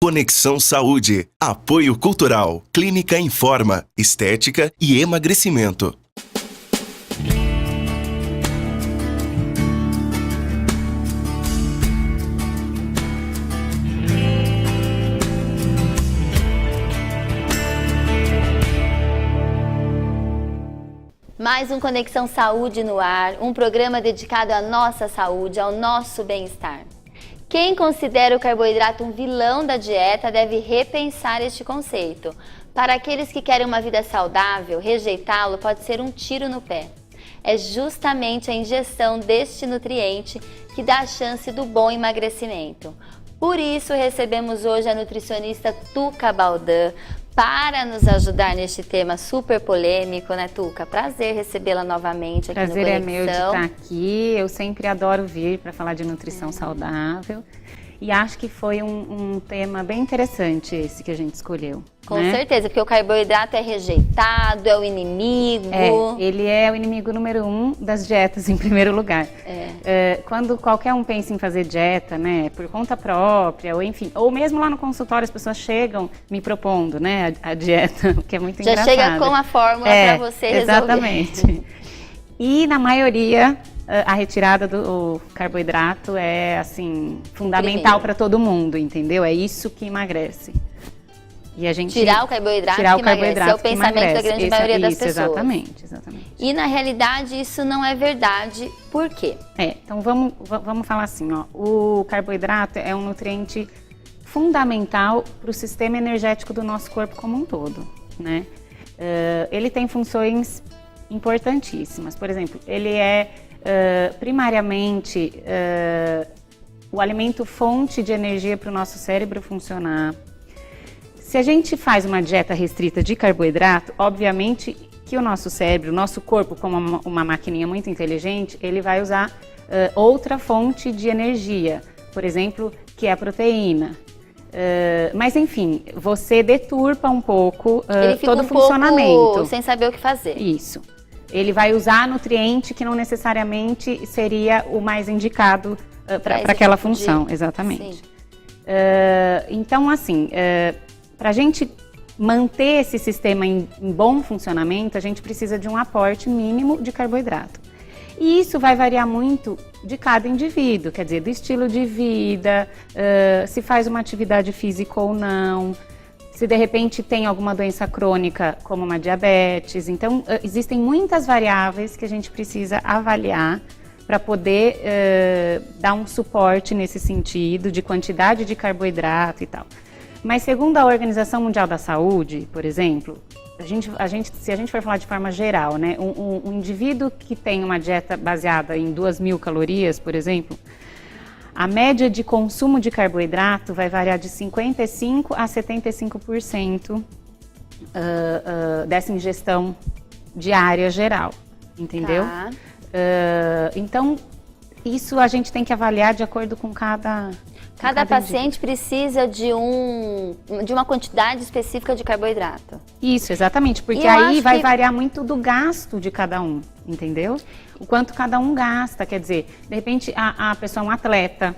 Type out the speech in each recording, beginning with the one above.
Conexão Saúde. Apoio Cultural. Clínica Informa. Estética e emagrecimento. Mais um Conexão Saúde no ar, um programa dedicado à nossa saúde, ao nosso bem-estar. Quem considera o carboidrato um vilão da dieta deve repensar este conceito. Para aqueles que querem uma vida saudável, rejeitá-lo pode ser um tiro no pé. É justamente a ingestão deste nutriente que dá a chance do bom emagrecimento. Por isso, recebemos hoje a nutricionista Tuca Baldan para nos ajudar neste tema super polêmico, né, Tuca? Prazer recebê-la novamente aqui no Conexão. Prazer é meu de estar aqui. Eu sempre adoro vir para falar de nutrição saudável. E acho que foi um tema bem interessante esse que a gente escolheu. Com certeza, porque o carboidrato é rejeitado, é o inimigo. Ele é o inimigo número 1 das dietas, em primeiro lugar. Quando qualquer um pensa em fazer dieta, né, por conta própria, ou enfim, ou mesmo lá no consultório as pessoas chegam me propondo, né, a dieta, o que é muito engraçado. Já chega com a fórmula para você resolver. Exatamente. E na maioria, a retirada do carboidrato é, assim, fundamental para todo mundo, entendeu? É isso que emagrece. E a gente tirar o carboidrato que emagrece, é o pensamento da grande maioria das pessoas. Exatamente. E na realidade isso não é verdade, por quê? Então vamos falar assim, ó, o carboidrato é um nutriente fundamental para o sistema energético do nosso corpo como um todo, né? Ele tem funções importantíssimas, por exemplo, ele é primariamente o alimento fonte de energia para o nosso cérebro funcionar. Se a gente faz uma dieta restrita de carboidrato, obviamente que o nosso cérebro, o nosso corpo, como uma maquininha muito inteligente, ele vai usar outra fonte de energia, por exemplo, que é a proteína. Mas enfim, você deturpa um pouco todo o funcionamento. Pouco sem saber o que fazer. Isso. Ele vai usar nutriente que não necessariamente seria o mais indicado para aquela função. Exatamente. Então, assim, para a gente manter esse sistema em bom funcionamento, a gente precisa de um aporte mínimo de carboidrato. E isso vai variar muito de cada indivíduo, quer dizer, do estilo de vida, se faz uma atividade física ou não, se de repente tem alguma doença crônica, como uma diabetes. Então, existem muitas variáveis que a gente precisa avaliar para poder dar um suporte nesse sentido de quantidade de carboidrato e tal. Mas segundo a Organização Mundial da Saúde, por exemplo, se a gente for falar de forma geral, né, um indivíduo que tem uma dieta baseada em 2.000 calorias, por exemplo, a média de consumo de carboidrato vai variar de 55% a 75% dessa ingestão diária geral, entendeu? Tá. Então, isso a gente tem que avaliar de acordo com cada paciente precisa de uma quantidade específica de carboidrato. Isso, exatamente, porque aí vai variar muito do gasto de cada um, entendeu? O quanto cada um gasta, quer dizer, de repente a pessoa é um atleta,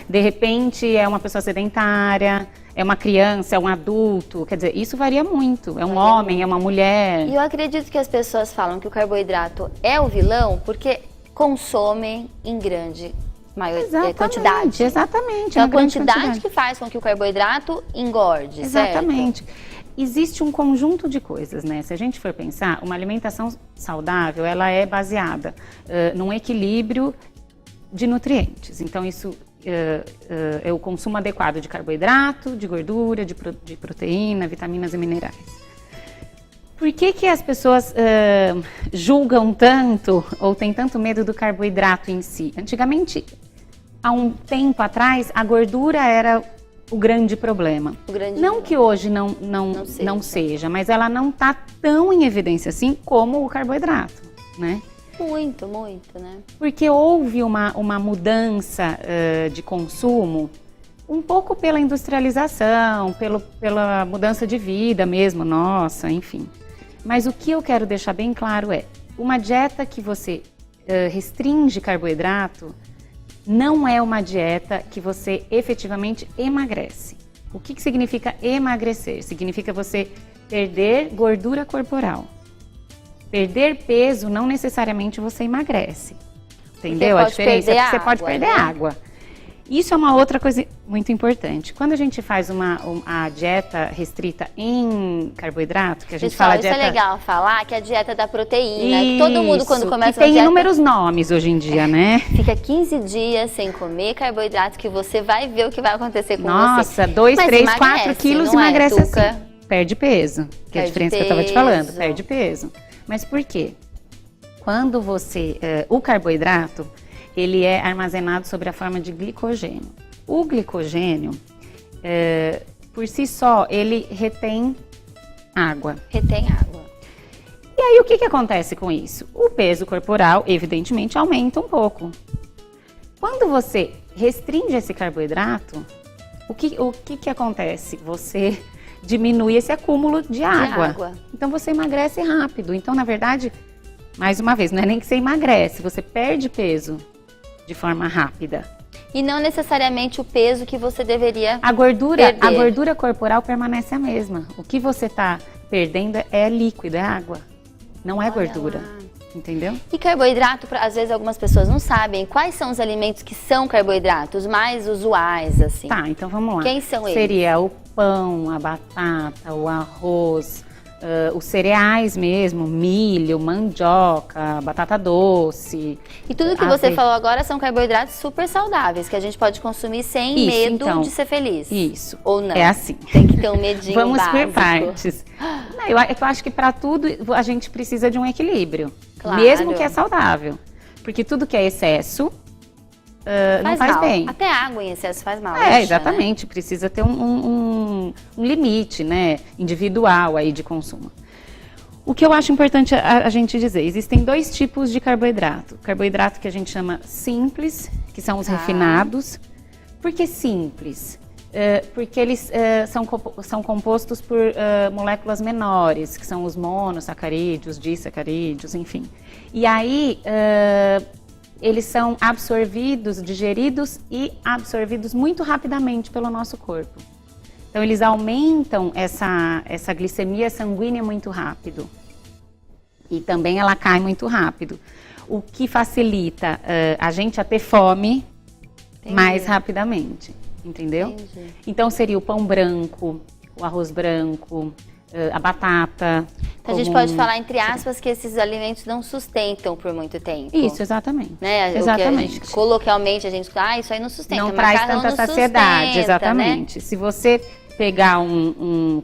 de repente é uma pessoa sedentária, é uma criança, é um adulto, quer dizer, isso varia muito, é um homem, é uma mulher. E eu acredito que as pessoas falam que o carboidrato é o vilão porque consomem em grande quantidade. Exatamente. Então, a quantidade que faz com que o carboidrato engorde, exatamente. Certo? Existe um conjunto de coisas, né? Se a gente for pensar, uma alimentação saudável, ela é baseada num equilíbrio de nutrientes. Então, isso é o consumo adequado de carboidrato, de gordura, de proteína, vitaminas e minerais. Por que as pessoas julgam tanto ou têm tanto medo do carboidrato em si? Antigamente, há um tempo atrás, a gordura era o grande problema. Não que hoje não seja, mas ela não está tão em evidência assim como o carboidrato, né? Muito, né? Porque houve uma mudança de consumo, um pouco pela industrialização, pela mudança de vida mesmo, nossa, enfim. Mas o que eu quero deixar bem claro é, uma dieta que você restringe carboidrato não é uma dieta que você efetivamente emagrece, O que significa emagrecer? Significa você perder gordura corporal. Perder peso não necessariamente você emagrece. Entendeu a diferença? Porque você pode perder água. Isso é uma outra coisa muito importante. Quando a gente faz a dieta restrita em carboidrato, que a gente Pessoal, fala isso dieta... é legal falar, que é a dieta da proteína. Que todo mundo quando começa uma dieta... tem inúmeros nomes hoje em dia, né? Fica 15 dias sem comer carboidrato que você vai ver o que vai acontecer com você. Nossa, 2, 3, 4 quilos emagrece assim. Perde peso. Que é a diferença que eu estava te falando. Perde peso. Mas por quê? Quando você... o carboidrato... ele é armazenado sob a forma de glicogênio. O glicogênio, por si só, ele retém água. Retém água. E aí, o que acontece com isso? O peso corporal, evidentemente, aumenta um pouco. Quando você restringe esse carboidrato, o que acontece? Você diminui esse acúmulo de água. Então, você emagrece rápido. Então, na verdade, mais uma vez, não é nem que você emagrece, você perde peso de forma rápida. E não necessariamente o peso que você deveria a gordura corporal permanece a mesma. O que você está perdendo é líquido, é água. Não é gordura. Entendeu? E carboidrato, às vezes algumas pessoas não sabem quais são os alimentos que são carboidratos mais usuais, assim. Tá, então vamos lá. Quem são eles? Seria o pão, a batata, o arroz, os cereais mesmo, milho, mandioca, batata doce. E tudo que você falou agora são carboidratos super saudáveis, que a gente pode consumir sem medo de ser feliz. Isso. Ou não? É assim. Tem que ter um medinho Vamos básico. por partes. Eu acho que para tudo a gente precisa de um equilíbrio. Claro. Mesmo que é saudável. Porque tudo que é excesso não faz bem. Até água em excesso faz mal. Exatamente. Né? Precisa ter um limite, né, individual aí de consumo. O que eu acho importante a gente dizer, existem 2 tipos de carboidrato. Carboidrato que a gente chama simples, que são os refinados. Por que simples? Porque eles são compostos por moléculas menores, que são os monossacarídeos, disacarídeos, enfim. E aí, eles são absorvidos, digeridos e absorvidos muito rapidamente pelo nosso corpo. Então, eles aumentam essa glicemia sanguínea muito rápido. E também ela cai muito rápido. O que facilita a gente a ter fome mais rapidamente. Entendeu? Entendi. Então, seria o pão branco, o arroz branco, a batata. Então, a gente pode falar, entre aspas, que esses alimentos não sustentam por muito tempo. Isso, exatamente. Né? Exatamente. Coloquialmente, a gente fala, isso aí não sustenta. Não traz tanta saciedade, sustenta, exatamente. Né? Se você pegar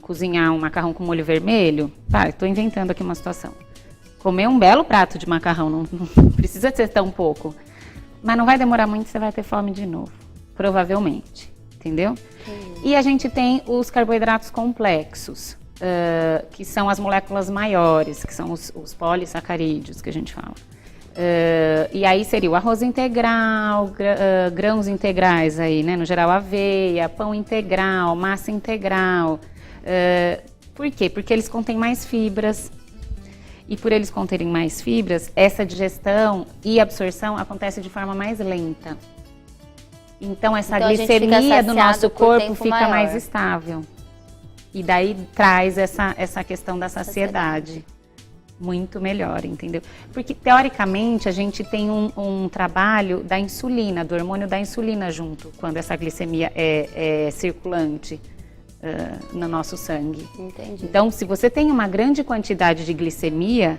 cozinhar um macarrão com molho vermelho, estou inventando aqui uma situação. Comer um belo prato de macarrão, não precisa ser tão pouco. Mas não vai demorar muito, você vai ter fome de novo. Provavelmente, entendeu? E a gente tem os carboidratos complexos, que são as moléculas maiores, que são os polissacarídeos que a gente fala. E aí seria o arroz integral, grãos integrais aí, né? No geral, aveia, pão integral, massa integral. Por quê? Porque eles contêm mais fibras. E por eles conterem mais fibras, essa digestão e absorção acontece de forma mais lenta. Então, essa glicemia do nosso corpo fica mais estável. E daí traz essa questão da saciedade. Muito melhor, entendeu? Porque, teoricamente, a gente tem um trabalho da insulina, do hormônio da insulina junto, quando essa glicemia é circulante no nosso sangue. Entendi. Então, se você tem uma grande quantidade de glicemia,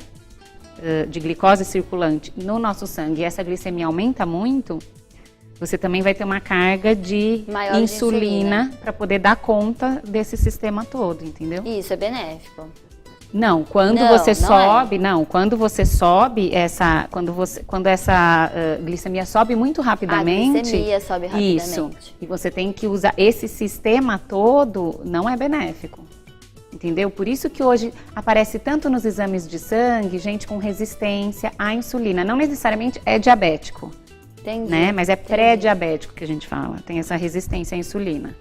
de glicose circulante no nosso sangue, e essa glicemia aumenta muito, você também vai ter uma carga de insulina para poder dar conta desse sistema todo, entendeu? Isso é benéfico. Não, quando você sobe quando essa glicemia sobe muito rapidamente. A glicemia sobe rapidamente. Isso. E você tem que usar esse sistema todo, não é benéfico. Entendeu? Por isso que hoje aparece tanto nos exames de sangue, gente com resistência à insulina. Não necessariamente é diabético. Entendi. Né? Mas é pré-diabético que a gente fala. Tem essa resistência à insulina.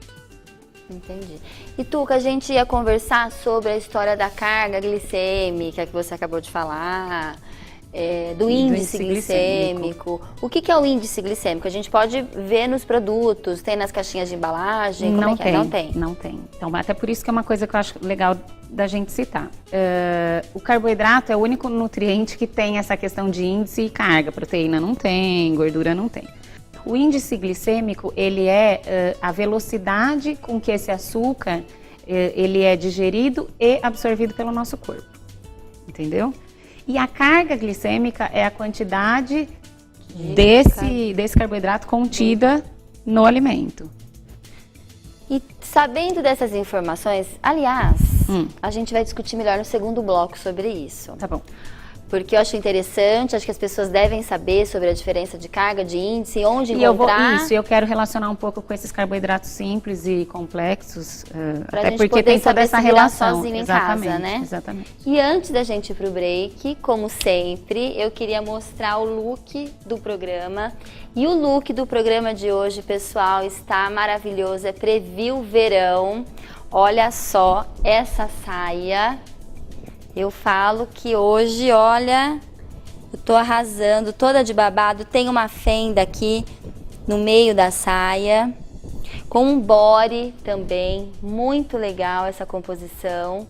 Entendi. E Tuca, a gente ia conversar sobre a história da carga glicêmica que você acabou de falar. do índice glicêmico. O que é o índice glicêmico? A gente pode ver nos produtos, tem nas caixinhas de embalagem? Não tem. Não tem. Então, até por isso que é uma coisa que eu acho legal da gente citar. O carboidrato é o único nutriente que tem essa questão de índice e carga. Proteína não tem, gordura não tem. O índice glicêmico, ele é a velocidade com que esse açúcar ele é digerido e absorvido pelo nosso corpo. Entendeu? E a carga glicêmica é a quantidade desse carboidrato contida no alimento. E sabendo dessas informações, aliás, a gente vai discutir melhor no segundo bloco sobre isso. Tá bom. Porque eu acho interessante, acho que as pessoas devem saber sobre a diferença de carga, de índice, onde encontrar. Eu quero relacionar um pouco com esses carboidratos simples e complexos, pra até gente porque tem toda essa relação. Sozinho em casa, né? Exatamente. E antes da gente ir pro break, como sempre, eu queria mostrar o look do programa. E o look do programa de hoje, pessoal, está maravilhoso, é Preview Verão. Olha só essa saia. Eu falo que hoje, olha, eu tô arrasando, toda de babado, tem uma fenda aqui no meio da saia, com um body também, muito legal essa composição.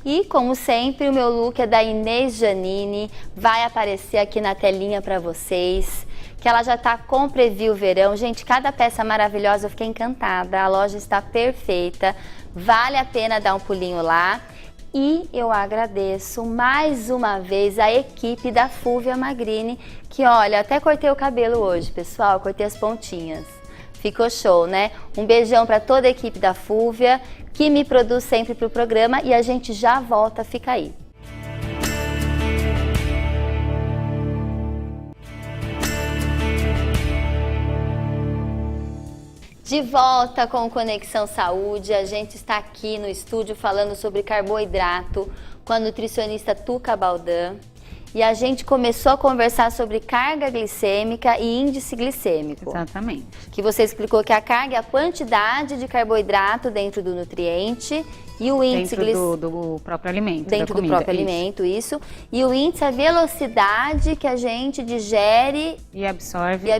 E, como sempre, o meu look é da Inês Giannini, vai aparecer aqui na telinha para vocês, que ela já tá com Preview Verão. Gente, cada peça maravilhosa, eu fiquei encantada, a loja está perfeita, vale a pena dar um pulinho lá. E eu agradeço mais uma vez a equipe da Fúvia Magrini, que olha, até cortei o cabelo hoje, pessoal, cortei as pontinhas. Ficou show, né? Um beijão para toda a equipe da Fúvia, que me produz sempre pro programa, e a gente já volta, fica aí. De volta com o Conexão Saúde, a gente está aqui no estúdio falando sobre carboidrato com a nutricionista Tuca Baldan. E a gente começou a conversar sobre carga glicêmica e índice glicêmico. Exatamente. Que você explicou que a carga é a quantidade de carboidrato dentro do nutriente e o índice dentro do próprio alimento. Dentro do próprio alimento, isso. E o índice é a velocidade que a gente digere e absorve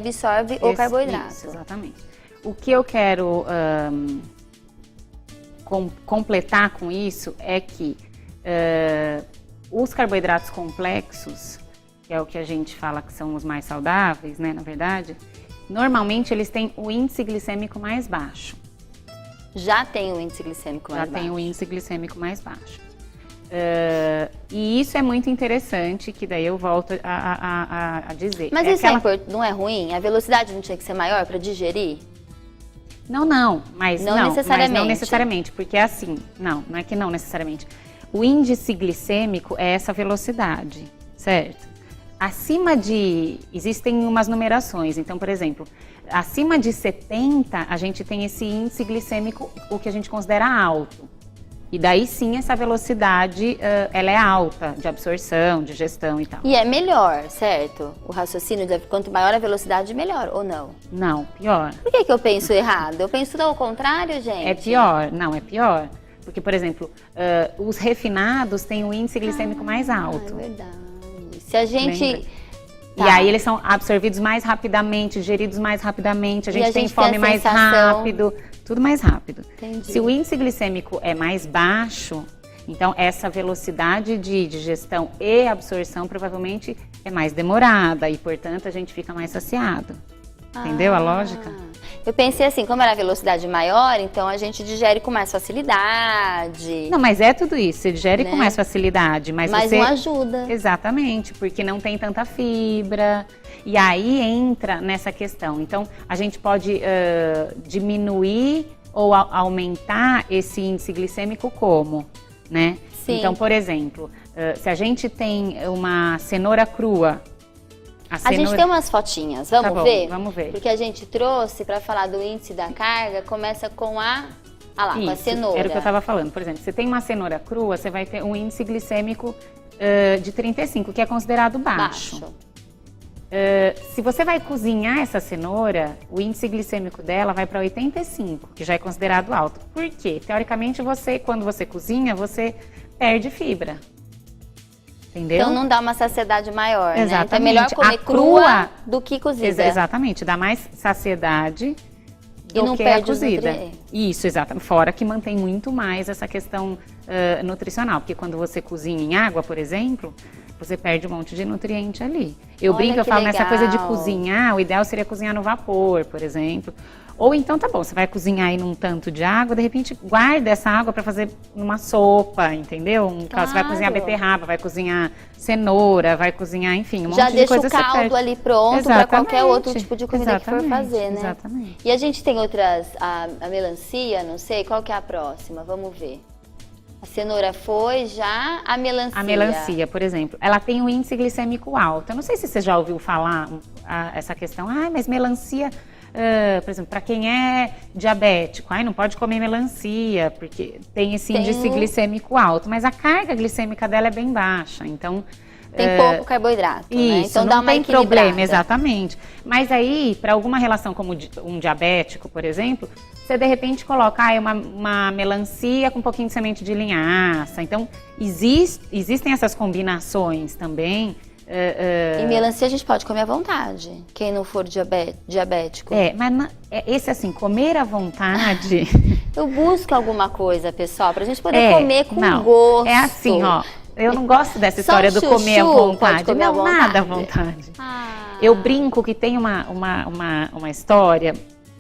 o carboidrato. Isso, exatamente. O que eu quero completar com isso é que os carboidratos complexos, que é o que a gente fala que são os mais saudáveis, né, na verdade, normalmente eles têm o índice glicêmico mais baixo. Já tem o índice glicêmico mais baixo. Já tem o índice glicêmico mais baixo. E isso é muito interessante, que daí eu volto a dizer. Mas isso não é ruim? A velocidade não tinha que ser maior para digerir? Não necessariamente, porque é assim, não é que não necessariamente. O índice glicêmico é essa velocidade, certo? Existem umas numerações, então, por exemplo, acima de 70, a gente tem esse índice glicêmico, o que a gente considera alto. E daí sim, essa velocidade, ela é alta, de absorção, de digestão e tal. E é melhor, certo? O raciocínio, quanto maior a velocidade, melhor, ou não? Não, pior. Por que eu penso errado? Eu penso tudo ao contrário, gente? É pior, não, é pior. Porque, por exemplo, os refinados têm o índice glicêmico mais alto. É verdade. Se a gente... Tá. E aí eles são absorvidos mais rapidamente, digeridos mais rapidamente, a gente tem fome mais rápido, tudo mais rápido. Entendi. Se o índice glicêmico é mais baixo, então essa velocidade de digestão e absorção provavelmente é mais demorada e, portanto, a gente fica mais saciado. Entendeu a lógica? Eu pensei assim, como era a velocidade maior, então a gente digere com mais facilidade. Não, mas é tudo isso, você digere com mais facilidade, mas você... não ajuda. Exatamente, porque não tem tanta fibra, e aí entra nessa questão. Então, a gente pode diminuir ou aumentar esse índice glicêmico como, né? Sim. Então, por exemplo, se a gente tem uma cenoura crua, A gente tem umas fotinhas, vamos ver? Vamos ver. Porque a gente trouxe para falar do índice da carga, começa com com a cenoura. Era o que eu estava falando. Por exemplo, você tem uma cenoura crua, você vai ter um índice glicêmico de 35, que é considerado baixo. Se você vai cozinhar essa cenoura, o índice glicêmico dela vai para 85, que já é considerado alto. Por quê? Teoricamente, quando você cozinha, você perde fibra. entendeu? Então não dá uma saciedade maior, exatamente. né? Então é melhor comer crua do que cozida. Exatamente, dá mais saciedade e não que perde a cozida. Os nutrientes. Isso, exatamente. Fora que mantém muito mais essa questão nutricional, porque quando você cozinha em água, por exemplo, você perde um monte de nutriente ali. Eu brinco, eu falo nessa coisa de cozinhar, o ideal seria cozinhar no vapor, por exemplo. Ou então, tá bom, você vai cozinhar aí num tanto de água, de repente guarda essa água para fazer uma sopa, entendeu? Claro. Você vai cozinhar beterraba, vai cozinhar cenoura, vai cozinhar, enfim, um monte de coisa. Já deixa o caldo ali pronto para qualquer outro tipo de comida que for fazer, né? Exatamente. E a gente tem outras, a melancia, não sei, qual que é a próxima? Vamos ver. A cenoura foi, já a melancia. A melancia, por exemplo, ela tem um índice glicêmico alto. Eu não sei se você já ouviu falar essa questão, mas melancia... por exemplo, para quem é diabético, não pode comer melancia, porque tem esse índice glicêmico alto, mas a carga glicêmica dela é bem baixa, então... Tem pouco carboidrato, isso, né? Então dá uma equilibrada. Problema, exatamente. Mas aí, para alguma relação como um diabético, por exemplo, você de repente coloca uma melancia com um pouquinho de semente de linhaça. Então, existem essas combinações também. E melancia a gente pode comer à vontade, quem não for diabético. Mas esse assim, comer à vontade... Eu busco alguma coisa, pessoal, pra gente poder comer com gosto. É assim, ó, eu não gosto dessa história do comer à vontade. Comer não, nada à vontade. Eu brinco que tem uma história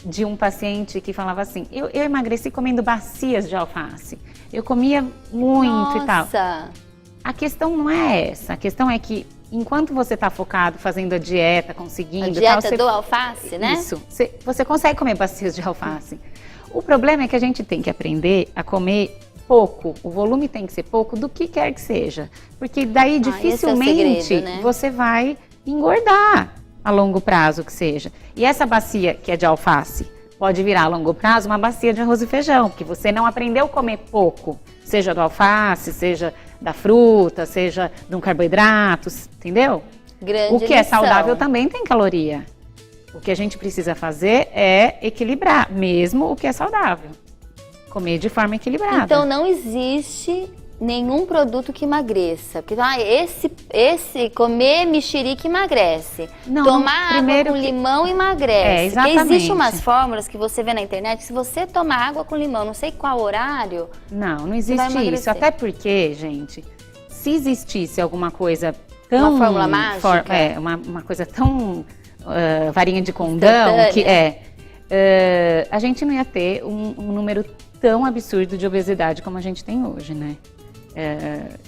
de um paciente que falava assim, eu emagreci comendo bacias de alface. Eu comia muito e tal. A questão não é essa, a questão é que enquanto você está focado fazendo a dieta, conseguindo... A dieta do alface, né? Isso, você consegue comer bacias de alface. O problema é que a gente tem que aprender a comer pouco, o volume tem que ser pouco do que quer que seja. Porque daí dificilmente esse é o segredo, né? você vai engordar a longo prazo que seja. E essa bacia que é de alface pode virar a longo prazo uma bacia de arroz e feijão, porque você não aprendeu a comer pouco, seja do alface, seja da fruta, seja de um carboidrato, entendeu? Grande o que é lição. saudável também tem caloria. O que a gente precisa fazer é equilibrar, mesmo o que é saudável. Comer de forma equilibrada. Então não existe nenhum produto que emagreça. Porque esse comer mexerica emagrece. Não, tomar água com limão emagrece. Exatamente. Porque existem umas fórmulas que você vê na internet, se você tomar água com limão, não sei qual horário... Não existe isso. Até porque, gente, se existisse alguma coisa tão... Uma fórmula mágica? Uma coisa tão varinha de condão, que a gente não ia ter um número tão absurdo de obesidade como a gente tem hoje, né?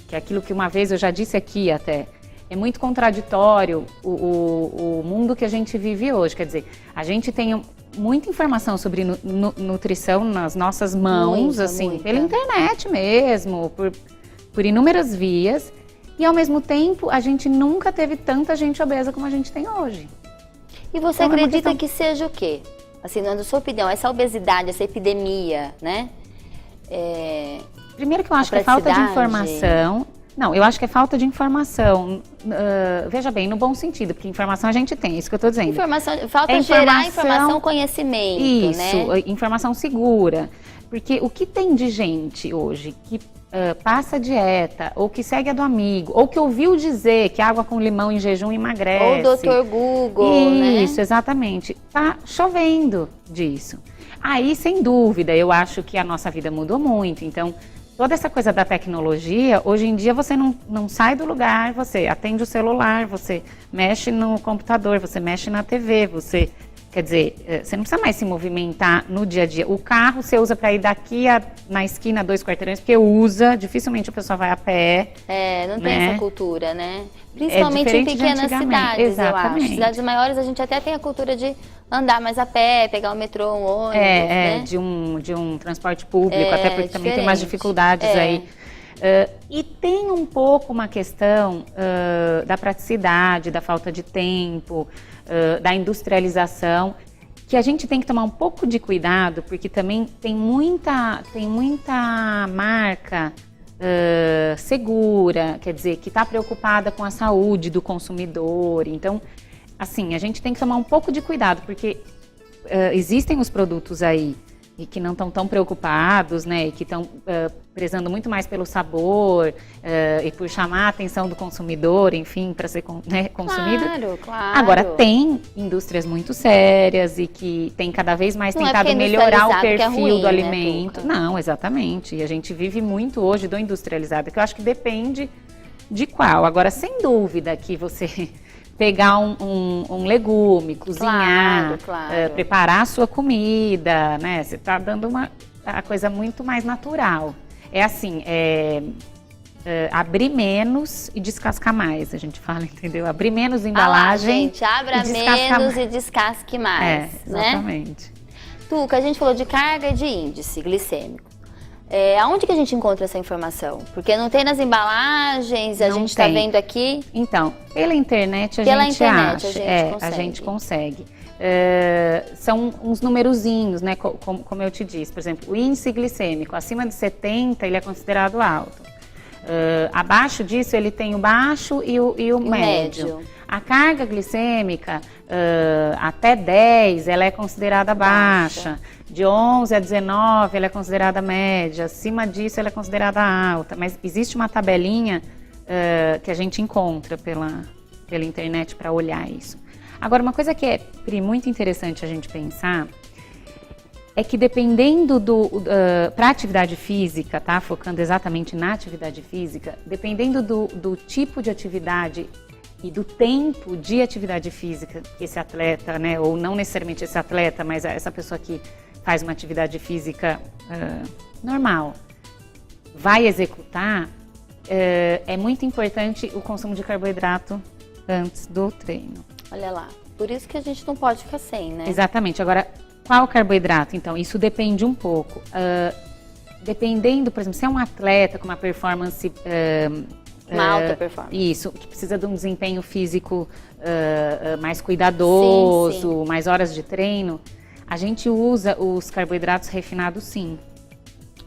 Que é aquilo que uma vez eu já disse aqui até, é muito contraditório o mundo que a gente vive hoje. Quer dizer, a gente tem muita informação sobre nutrição nas nossas mãos, muita. Pela internet mesmo, por inúmeras vias, e ao mesmo tempo a gente nunca teve tanta gente obesa como a gente tem hoje. E você acredita que seja o quê? Assim, na sua opinião, essa obesidade, essa epidemia, né? Primeiro que eu acho que é falta de informação. Não, eu acho que é falta de informação. Veja bem, no bom sentido, porque informação a gente tem, isso que eu estou dizendo. Falta gerar informação, conhecimento, isso, né? Informação segura. Porque o que tem de gente hoje que passa dieta, ou que segue a do amigo, ou que ouviu dizer que água com limão em jejum emagrece. Ou o Dr. Google, né? Isso, exatamente. Tá chovendo disso. Aí, sem dúvida, eu acho que a nossa vida mudou muito. Então, toda essa coisa da tecnologia, hoje em dia você não sai do lugar, você atende o celular, você mexe no computador, você mexe na TV, você... Quer dizer, você não precisa mais se movimentar no dia a dia. O carro você usa para ir daqui na esquina 2 quarteirões, porque dificilmente a pessoa vai a pé. Não tem essa cultura, né? Principalmente em pequenas cidades, exatamente. Eu acho. Cidades maiores a gente até tem a cultura de andar mais a pé, pegar o metrô, um ônibus, né? de um transporte público, até porque também tem umas dificuldades aí. E tem um pouco uma questão da praticidade, da falta de tempo, da industrialização, que a gente tem que tomar um pouco de cuidado, porque também tem muita marca segura, quer dizer, que está preocupada com a saúde do consumidor. Então, assim, a gente tem que tomar um pouco de cuidado, porque existem os produtos aí e que não estão tão preocupados, né, e que estão prezando muito mais pelo sabor e por chamar a atenção do consumidor, enfim, para ser consumido. Claro. Agora, tem indústrias muito sérias e que tem cada vez mais tentado melhorar o perfil do alimento. Não, exatamente. E a gente vive muito hoje do industrializado, que eu acho que depende de qual. Agora, sem dúvida que você pegar um legume, cozinhar, preparar a sua comida, né? Você está dando a coisa muito mais natural. É assim, abrir menos e descascar mais, a gente fala, entendeu? Abrir menos embalagem. Gente, abra menos e descasque mais, exatamente. Né? Tuca, a gente falou de carga e de índice glicêmico. Aonde que a gente encontra essa informação? Porque não tem nas embalagens, a gente está vendo aqui. Então, pela internet a gente consegue. São uns numerozinhos, né? Como eu te disse, por exemplo, o índice glicêmico acima de 70 ele é considerado alto. Abaixo disso ele tem o baixo e o médio. A carga glicêmica até 10 ela é considerada baixa. De 11 a 19 ela é considerada média. Acima disso ela é considerada alta. Mas existe uma tabelinha que a gente encontra pela internet para olhar isso. Agora, uma coisa que é muito interessante a gente pensar é que dependendo para atividade física, tá? Focando exatamente na atividade física, dependendo do tipo de atividade e do tempo de atividade física que esse atleta, né, ou não necessariamente esse atleta, mas essa pessoa que faz uma atividade física normal, vai executar, é muito importante o consumo de carboidrato antes do treino. Olha lá, por isso que a gente não pode ficar sem, né? Exatamente. Agora, qual carboidrato? Então, isso depende um pouco. Dependendo, por exemplo, se é um atleta com uma performance... uma alta performance. Isso, que precisa de um desempenho físico mais cuidadoso, mais horas de treino, a gente usa os carboidratos refinados, sim.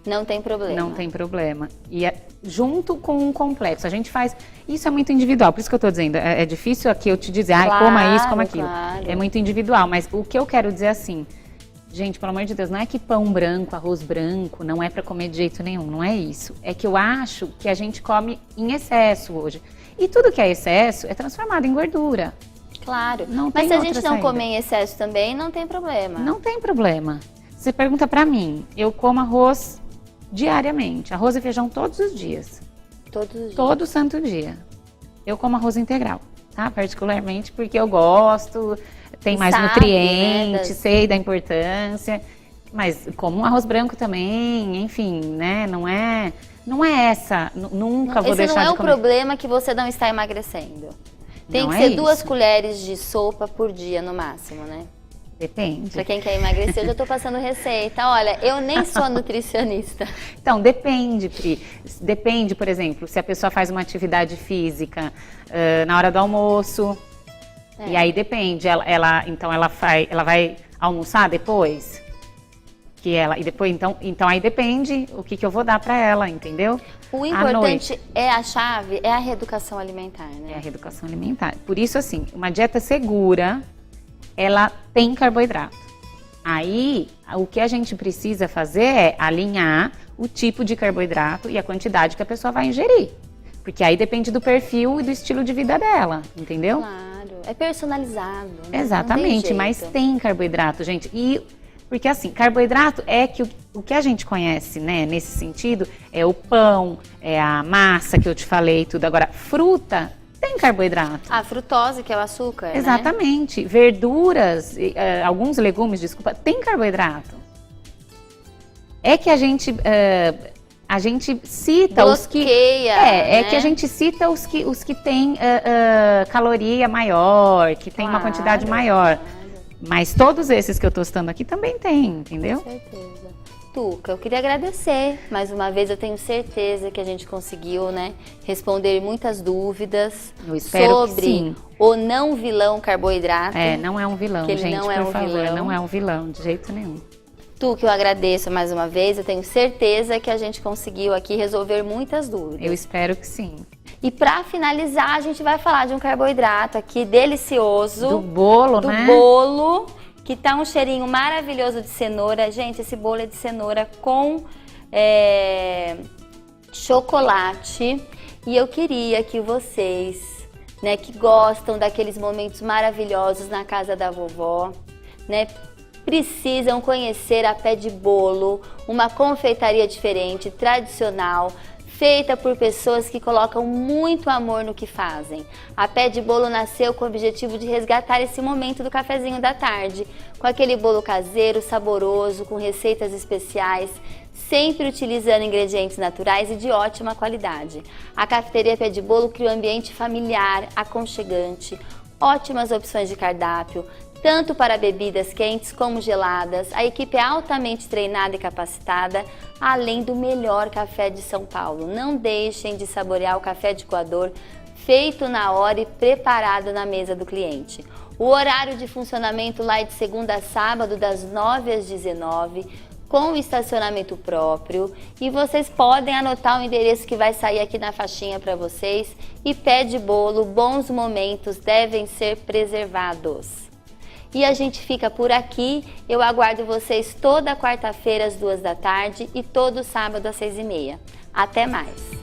Não tem problema. Não tem problema. E junto com um complexo. A gente faz... Isso é muito individual, por isso que eu estou dizendo. É difícil aqui eu te dizer, coma isso, coma aquilo. Claro. É muito individual, mas o que eu quero dizer assim... Gente, pelo amor de Deus, não é que pão branco, arroz branco, não é para comer de jeito nenhum, não é isso. É que eu acho que a gente come em excesso hoje. E tudo que é excesso é transformado em gordura. Claro, mas se a gente não comer em excesso também, não tem problema. Não tem problema. Você pergunta pra mim, eu como arroz diariamente, arroz e feijão todos os dias. Todos os dias? Todo santo dia. Eu como arroz integral, tá? Particularmente porque eu gosto, tem mais nutrientes, sei da importância. Mas como um arroz branco também, enfim, né? Não é essa, nunca vou deixar de comer. Esse não é o problema que você não está emagrecendo. Tem que ser 2 colheres de sopa por dia no máximo, né? Depende. Pra quem quer emagrecer, eu já tô passando receita. Olha, eu nem sou nutricionista. Então, depende, Pri. Depende, por exemplo, se a pessoa faz uma atividade física na hora do almoço. E aí depende. Então ela vai almoçar depois? E depois, então aí depende o que eu vou dar para ela, entendeu? O importante a chave é a reeducação alimentar, né? É a reeducação alimentar. Por isso, assim, uma dieta segura, ela tem carboidrato. Aí, o que a gente precisa fazer é alinhar o tipo de carboidrato e a quantidade que a pessoa vai ingerir. Porque aí depende do perfil e do estilo de vida dela, entendeu? Claro, é personalizado. Né? Exatamente, mas tem carboidrato, gente. Porque assim, carboidrato é que o que a gente conhece, né, nesse sentido, é o pão, é a massa que eu te falei, tudo. Agora, fruta tem carboidrato. A frutose, que é o açúcar, exatamente. Né? Verduras, alguns legumes, desculpa, tem carboidrato. É que a gente cita bloqueia, os que... né? que a gente cita os que têm caloria maior, que tem uma quantidade maior. Mas todos esses que eu estou citando aqui também tem, entendeu? Com certeza. Tuca, eu queria agradecer. Mais uma vez, eu tenho certeza que a gente conseguiu, né, responder muitas dúvidas sobre o não vilão carboidrato. Não é um vilão, gente, por favor, não é um vilão, de jeito nenhum. Tuca, eu agradeço mais uma vez. Eu tenho certeza que a gente conseguiu aqui resolver muitas dúvidas. Eu espero que sim. E para finalizar, a gente vai falar de um carboidrato aqui delicioso. Do bolo, né? Do bolo, que tá um cheirinho maravilhoso de cenoura. Gente, esse bolo é de cenoura com chocolate. E eu queria que vocês, né, que gostam daqueles momentos maravilhosos na casa da vovó, né, precisam conhecer a Pé de Bolo, uma confeitaria diferente, tradicional, feita por pessoas que colocam muito amor no que fazem. A Pé de Bolo nasceu com o objetivo de resgatar esse momento do cafezinho da tarde, com aquele bolo caseiro, saboroso, com receitas especiais, sempre utilizando ingredientes naturais e de ótima qualidade. A cafeteria Pé de Bolo cria um ambiente familiar, aconchegante, ótimas opções de cardápio, tanto para bebidas quentes como geladas. A equipe é altamente treinada e capacitada, além do melhor café de São Paulo. Não deixem de saborear o café de coador, feito na hora e preparado na mesa do cliente. O horário de funcionamento lá é de segunda a sábado, das 9 às 19, com estacionamento próprio. E vocês podem anotar o endereço que vai sair aqui na faixinha para vocês. E Pé de Bolo, bons momentos devem ser preservados. E a gente fica por aqui. Eu aguardo vocês toda quarta-feira às 2 da tarde e todo sábado às 6h30. Até mais!